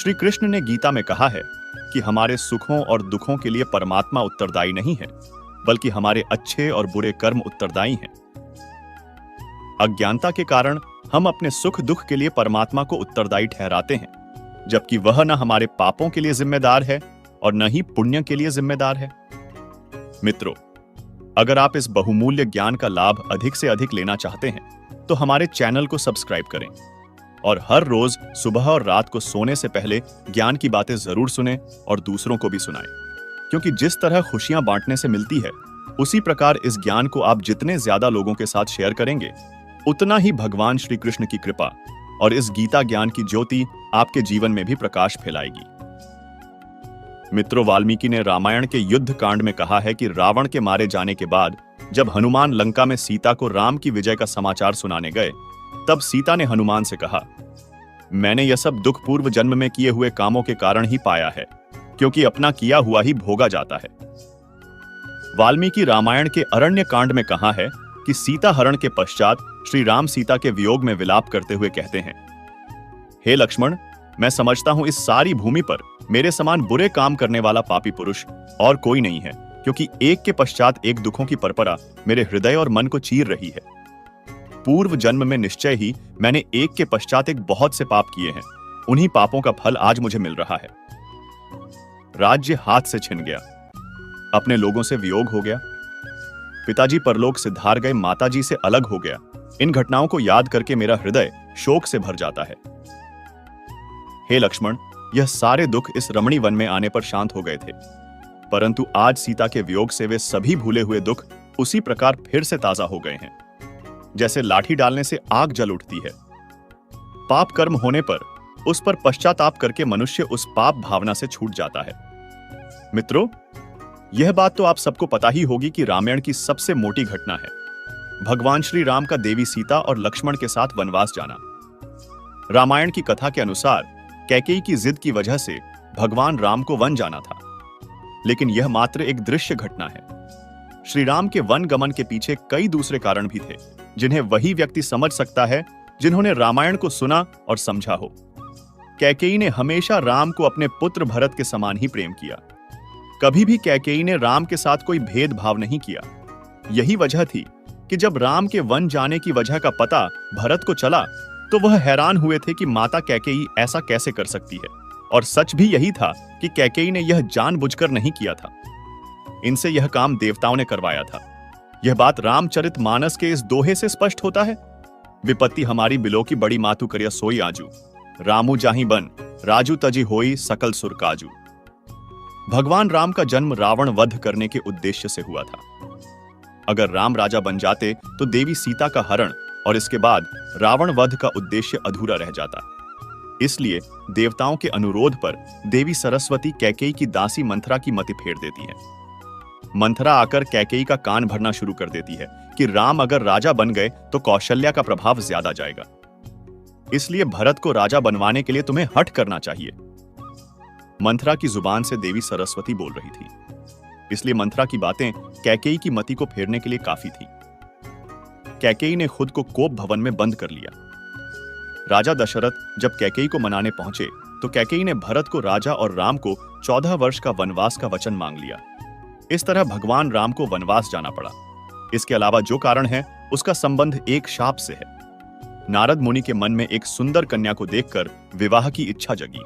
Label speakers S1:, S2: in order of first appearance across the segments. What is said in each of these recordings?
S1: श्री कृष्ण ने गीता में कहा है कि हमारे सुखों और दुखों के लिए परमात्मा उत्तरदायी नहीं है, बल्कि हमारे अच्छे और बुरे कर्म उत्तरदायी हैं। अज्ञानता के कारण हम अपने सुख दुख के लिए परमात्मा को उत्तरदायी ठहराते हैं, जबकि वह न हमारे पापों के लिए जिम्मेदार है और न ही पुण्य के लिए जिम्मेदार है। मित्रों, अगर आप इस बहुमूल्य ज्ञान का लाभ अधिक से अधिक लेना चाहते हैं तो हमारे चैनल को सब्सक्राइब करें और हर रोज सुबह और रात को सोने से पहले ज्ञान की बातें जरूर सुनें और दूसरों को भी सुनाएं, क्योंकि जिस तरह खुशियां बांटने से मिलती है, उसी प्रकार इस ज्ञान को आप जितने ज्यादा लोगों के साथ शेयर करेंगे, उतना ही भगवान श्री कृष्ण की कृपा और इस गीता ज्ञान की ज्योति आपके जीवन में भी प्रकाश फैलाएगी। मित्रों, वाल्मीकि ने रामायण के युद्ध कांड में कहा है कि रावण के मारे जाने के बाद जब हनुमान लंका में सीता को राम की विजय का समाचार सुनाने गए, तब सीता ने हनुमान से कहा, मैंने यह सब दुख पूर्व जन्म में किए हुए कामों के कारण ही पाया है, क्योंकि अपना किया हुआ ही भोगा जाता है। वाल्मीकि रामायण के अरण्य कांड में कहा है कि सीता हरण के पश्चात श्री राम सीता के वियोग में विलाप करते हुए कहते हैं, हे लक्ष्मण, मैं समझता हूं इस सारी भूमि पर मेरे समान बुरे काम करने वाला पापी पुरुष और कोई नहीं है, क्योंकि एक के पश्चात एक दुखों की परंपरा मेरे हृदय और मन को चीर रही है। पूर्व जन्म में निश्चय ही मैंने एक के पश्चात एक बहुत से पाप किए हैं, उन्हीं पापों का फल आज मुझे मिल रहा है। राज्य हाथ से छिन गया, अपने लोगों से वियोग हो गया, पिताजी परलोक सिधार गए, माताजी से अलग हो गया। इन घटनाओं को याद करके मेरा हृदय शोक से भर जाता है। हे लक्ष्मण, यह सारे दुख इस रमणी वन में आने पर शांत हो गए थे, परंतु आज सीता के वियोग से वे सभी भूले हुए दुख उसी प्रकार फिर से ताजा हो गए हैं, जैसे लाठी डालने से आग जल उठती है। पाप कर्म होने पर उस पर पश्चाताप करके मनुष्य उस पाप भावना से छूट जाता है। मित्रों, यह बात तो आप सबको पता ही होगी कि रामायण की सबसे मोटी घटना है भगवान श्री राम का देवी सीता और लक्ष्मण के साथ वनवास जाना। रामायण की कथा के अनुसार कैकेयी की जिद की वजह से भगवान राम को वन जाना था, लेकिन यह मात्र एक दृश्य घटना है। श्री राम के वन गमन के पीछे कई दूसरे कारण भी थे, जिन्हें वही व्यक्ति समझ सकता है जिन्होंने रामायण को सुना और समझा हो। कैकेयी ने हमेशा राम को अपने पुत्र भरत के समान ही प्रेम किया। कभी भी कैकेयी ने राम के साथ कोई भेदभाव नहीं किया। यही वजह थी कि जब राम के वन जाने की वजह का पता भरत को चला तो वह हैरान हुए थे कि माता कैकेयी ऐसा कैसे कर सकती है, और सच भी यही था कि कैकेयी ने यह जानबूझकर नहीं किया था। इनसे यह काम देवताओं ने करवाया था। यह बात रामचरितमानस के इस दोहे से स्पष्ट होता है, विपत्ति हमारी बिलो की बड़ी मातु करिया सोई आजू, रामू जाही बन राजू तजी होई सकल सुर काजू। भगवान राम का जन्म रावण वध करने के उद्देश्य से हुआ था। अगर राम राजा बन जाते तो देवी सीता का हरण और इसके बाद रावण वध का उद्देश्य अधूरा रह जाता। इसलिए देवताओं के अनुरोध पर देवी सरस्वती कैकेयी की दासी मंथरा की मति फेर देती है। मंथरा आकर कैकेयी का कान भरना शुरू कर देती है कि राम अगर राजा बन गए तो कौशल्या का प्रभाव ज्यादा जाएगा, इसलिए भरत को राजा बनवाने के लिए तुम्हें हठ करना चाहिए। मंथरा की जुबान से देवी सरस्वती बोल रही थी, इसलिए मंथरा की बातें कैकेयी की मति को फेरने के लिए काफी थी। कैकेयी ने खुद को कोप भवन में बंद कर लिया। राजा दशरथ जब कैकेयी को मनाने पहुंचे तो कैकेयी ने भरत को राजा और राम को 14 वर्ष का वनवास का वचन मांग लिया। इस तरह भगवान राम को वनवास जाना पड़ा। इसके अलावा जो कारण है उसका संबंध एक शाप से है। नारद मुनि के मन में एक सुंदर कन्या को देखकर विवाह की इच्छा जगी।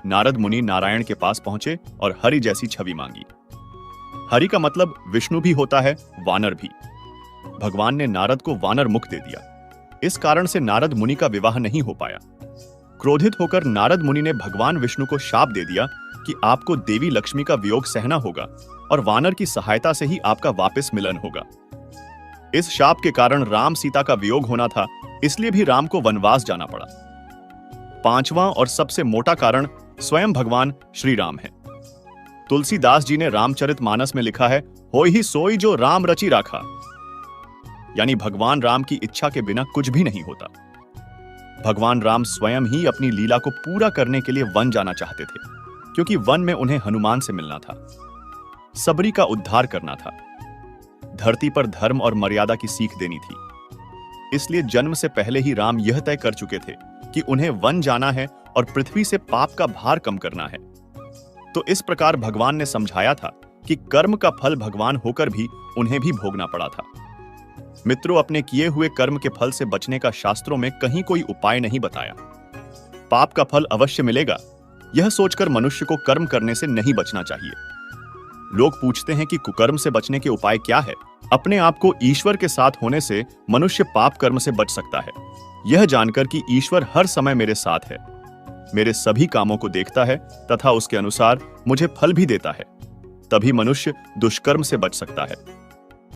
S1: नारद मुनि नारायण के पास पहुंचे और हरि जैसी छवि मांगी। हरि का मतलब विष्णु भी होता है, वानर भी। भगवान ने नारद को वानर मुख दे दिया। इस कारण से नारद मुनि का विवाह नहीं हो पाया। क्रोधित होकर नारद मुनि ने भगवान विष्णु को शाप दे दिया कि आपको देवी लक्ष्मी का वियोग सहना होगा और वानर की सहायता से ही आपका वापस मिलन होगा। इस शाप के कारण राम सीता का वियोग होना था, इसलिए भी राम को वनवास जाना पड़ा। पांचवां और सबसे मोटा कारण स्वयं भगवान श्री राम है। तुलसीदास जी ने रामचरितमानस में लिखा है, होई ही सोई जो राम रचि राखा, यानी भगवान राम की इच्छा के बिना कुछ भी नहीं होता। भगवान राम स्वयं ही अपनी लीला को पूरा करने के लिए वन जाना चाहते थे, क्योंकि वन में उन्हें हनुमान से मिलना था, सबरी का उद्धार करना था, धरती पर धर्म और मर्यादा की सीख देनी थी। इसलिए जन्म से पहले ही राम यह तय कर चुके थे कि उन्हें वन जाना है और पृथ्वी से पाप का भार कम करना है। तो इस प्रकार भगवान ने समझाया था कि कर्म का फल भगवान होकर भी उन्हें भी भोगना पड़ा था। मित्रों, अपने किए हुए कर्म के फल से बचने का शास्त्रों में कहीं कोई उपाय नहीं बताया। पाप का फल अवश्य मिलेगा, यह सोचकर मनुष्य को कर्म करने से नहीं बचना चाहिए। लोग पूछते हैं कि कुकर्म से बचने के उपाय क्या है। अपने आप को ईश्वर के साथ होने से मनुष्य पाप कर्म से बच सकता है, यह जानकर कि ईश्वर हर समय मेरे साथ है, मेरे सभी कामों को देखता है तथा उसके अनुसार मुझे फल भी देता है। तभी मनुष्य दुष्कर्म से बच सकता है।